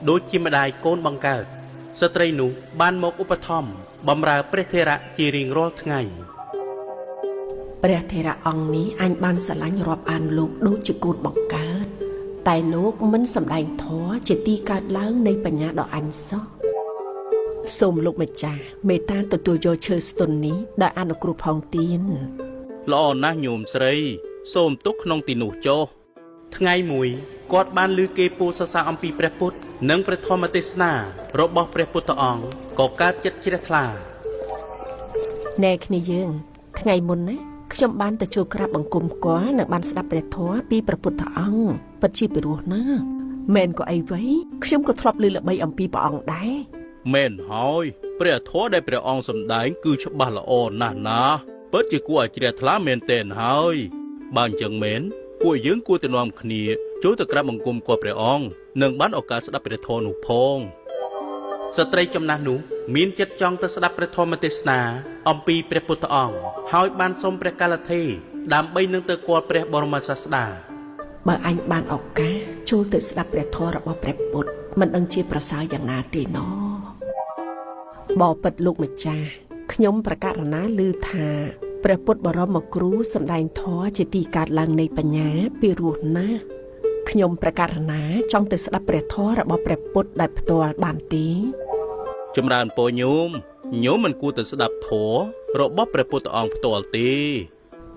ដូចជាម្ដាយកូនបង្កើតស្ត្រីនោះបានមកឧបត្ថម្ភបម្រើព្រះថេរៈជារៀងរាល់ថ្ងៃព្រះថេរៈអង្គនេះអញបានស្រឡាញ់រាប់អានលោកដូចជាកូនបង្កើតតែលោកមិនសម្ដែងធម៌ជាទីកើតឡើងនៃបញ្ញាដ៏អញសោះសូមលោកម្ចាស់មេត្តាទទួលយកឈើស្ទុននេះដោយអនុគ្រោះផងទៀនល្អណាស់ញោមស្រីសូមទុកក្នុងទីនោះចុះថ្ងៃមួយគាត់បានឮគេពោលសរសើរអំពីព្រះពុទ្ធនិងព្រះធម្មទេសនារបស់ព្រះពុទ្ធអង្គក៏កើតចិត្តជ្រះថ្លាណែគ្នាយើងថ្ងៃមុនណាខ្ញុំបានទៅជួបក្រាបបង្គំគាត់និងបានស្ដាប់ព្រះធម៌ពីព្រះពុទ្ធអង្គពិតជាពិរោះណាស់មែនក៏អីវ៉ៃខ្ញុំក៏ធ្លាប់ឮល្បីអំពីព្រះអង្គដែរមែនហើយព្រះធម៌ដែលព្រះអង្គសម្ដែងគឺច្បាស់ល្អណាស់ណាពិតជាគួរឲ្យជ្រះថ្លាមែនទែនហើយបើអញ្ចឹងមែនពួកយើងគួរទៅនាំគ្នាចូលទៅក្រាបបង្គំគាត់ព្រះអង្គនិងបានឱកាសស្ដាប់ព្រះធម៌នោះផងស្ត្រីចំណាស់នោះមានចិត្តចង់ទៅស្ដាប់ព្រះធម៌ទេសនាអំពីព្រះពុទ្ធអង្គហើយបានសូមព្រះកាលទេដើម្បីនឹងទៅគាល់ព្រះបរមសាស្តាបើអញបានឱកាសចូលទៅស្ដាប់ព្រះធម៌របស់ព្រះពុទ្ធមិនដឹងជាប្រសើរយ៉ាងណាទេណបពិតលោកម្ចាស់ខ្ញុំប្រកាសណាឮថាព្រះពុទ្ធបរមគ្រូសម្ដែងធម៌ជាទីកើតឡើងនៃបញ្ញាពីរោះណាស់ខ្ញុំប្រកាសណាចង់ទៅស្ដាប់ព្រះធម៌របស់ព្រះពុទ្ធដោយផ្ទាល់បានទេចម្រើនពរញោមមិនគួរទៅស្ដាប់ធម៌របស់ព្រះពុទ្ធអង្គផ្ទាល់ទេ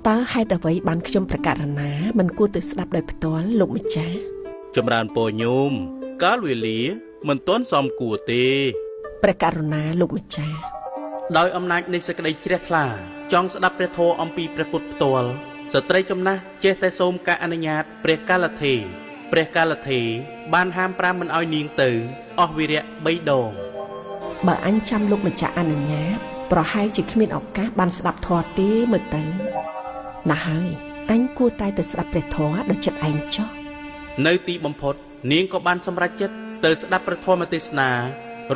តើហេតុអ្វីបានខ្ញុំប្រកាសណាមិនគួរទៅស្ដាប់ដោយផ្ទាល់លោកម្ចាស់ចម្រើនពរញោមកាលវេលាមិនទាន់សមគួរទេព្រះករុណាលោកម្ចាស់ដោយអំណាចនៃសេចក្តីជ្រះថ្លាចង់ស្ដាប់ព្រះធម៌អំពីព្រះពុទ្ធផ្ទាល់ស្ត្រីចំណាស់ចេះតែសូមការអនុញ្ញាតព្រះកាលទេបានហាម5មិនឲ្យនាងទៅអស់វិរៈ3ដងបើអញចាំលោកម្ចាស់អនុញ្ញាតប្រហែលជាគ្មានឱកាសបានស្ដាប់ធម៌ទេមើលទៅណាស់ហើយអញគួរតែទៅស្ដាប់ព្រះធម៌ដោយចិត្តឯងចុះនៅទីបំផុតនាងក៏បានសម្រេចចិត្តទៅស្ដាប់ព្រះធម៌ទេសនា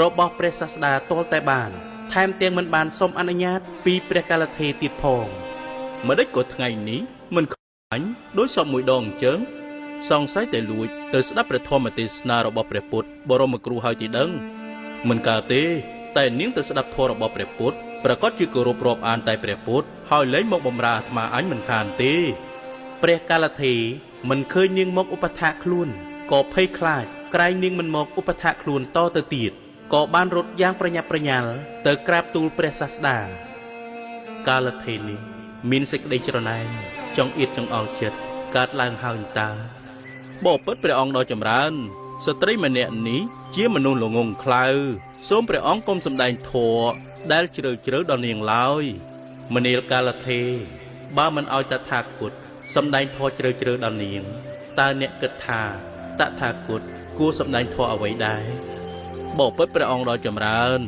របស់ព្រះសាស្តាទាល់តែបានថែមទាំងមិនបានសូមអនុញ្ញាតពីព្រះកាលទេទៀតផងម្ដេចក៏ថ្ងៃនេះមិនខ្លាញ់ដោយសពមួយដងអញ្ចឹងសង្ស័យតែលួចទៅស្ដាប់ព្រះធម៌ទេសនារបស់ព្រះពុទ្ធបរមគ្រូហើយទីដឹងមិនកើតទេតែនាងទៅស្ដាប់ធម៌របស់ព្រះពុទ្ធប្រកាសជាគោរពរាប់អានតែព្រះពុទ្ធហើយលែងមកបម្រើអាត្មាអញមិនខានទេព្រះកាលទេមិនឃើញនាងមកឧបត្ថម្ភខ្លួនក៏ភ័យខ្លាចក្រែងនាងមិនមកឧបត្ថម្ភខ្លួនតទៅទៀតក៏បានរត់យ៉ាងប្រញាប់ប្រញាល់ទៅក្រាបទូលព្រះសាស្តាកាលទេនេះមានសេចក្តីច្រណែនចង់អៀតចង់អល់ចិត្តកើតឡើងហើយតើបបិទ្ធព្រះអង្គដ៏ចម្រើនស្ត្រីម្នាក់នេះជាមនុស្សល្ងង់ខ្លៅសូមព្រះអង្គកុំសម្ដែងធម៌ដែលជ្រៅជ្រៅដល់នាងឡើយមនាលកាលទេបើមិនឲ្យតថាគតសម្ដែងធម៌ជ្រៅជ្រៅដល់នាងតើអ្នកគិតថាតថាគតគួរសម្ដែងធម៌អ្វីដែរបបិទ្ធព្រះអង្គដ៏ចម្រើន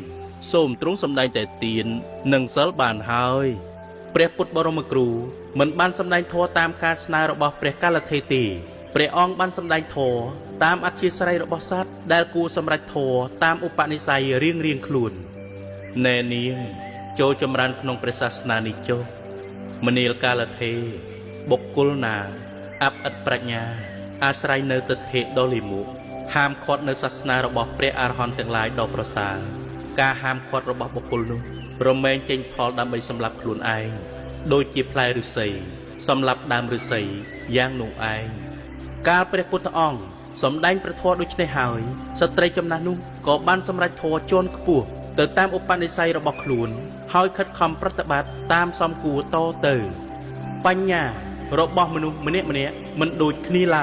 សូមទ្រង់សម្ដែងតែទាននិងសិលបានហើយព្រះពុទ្ធបរមគ្រូមិនបានសម្ដែងធម៌តាមការស្នើរបស់ព្រះកាលទេទេព្រះអង្គបានសម្ដែងធម៌តាមអធ្យាស្រ័យរបស់សត្វដែលគួរសម្រេចធម៌តាមឧបនិស្ស័យរៀងខ្លួនណែនាងចូលចម្រើនក្នុងព្រះសាសនានេះចុះមនាលកាលទេបុគ្គលណាអបឥតប្រាជ្ញាអាស្រ័យនៅទិដ្ឋិដ៏លាមកហាមឃាត់នៅសាសនារបស់ព្រះអរហន្តទាំងឡាយដ៏ប្រសើរការហាមឃាត់របស់បុគ្គលនោះរមែងចេញផលដើម្បីសម្លាប់ខ្លួនឯងដូចជាផ្លែឫស្សីសម្លាប់ដើមឫស្សីយ៉ាងនោះឯងកាលព្រះពុទ្ធអង្គសម្ដែងព្រះធម៌ដូចនេះហើយស្ត្រីចំណាស់នោះក៏បានសម្រេចធម៌ជាន់ខ្ពស់ទៅតាមឧបនិស្ស័យរបស់ខ្លួនហើយខិតខំប្រតិបត្តិតាមសមគួរតទៅបញ្ញារបស់មនុស្សម្នាក់មិនដូចគ្នាឡើយ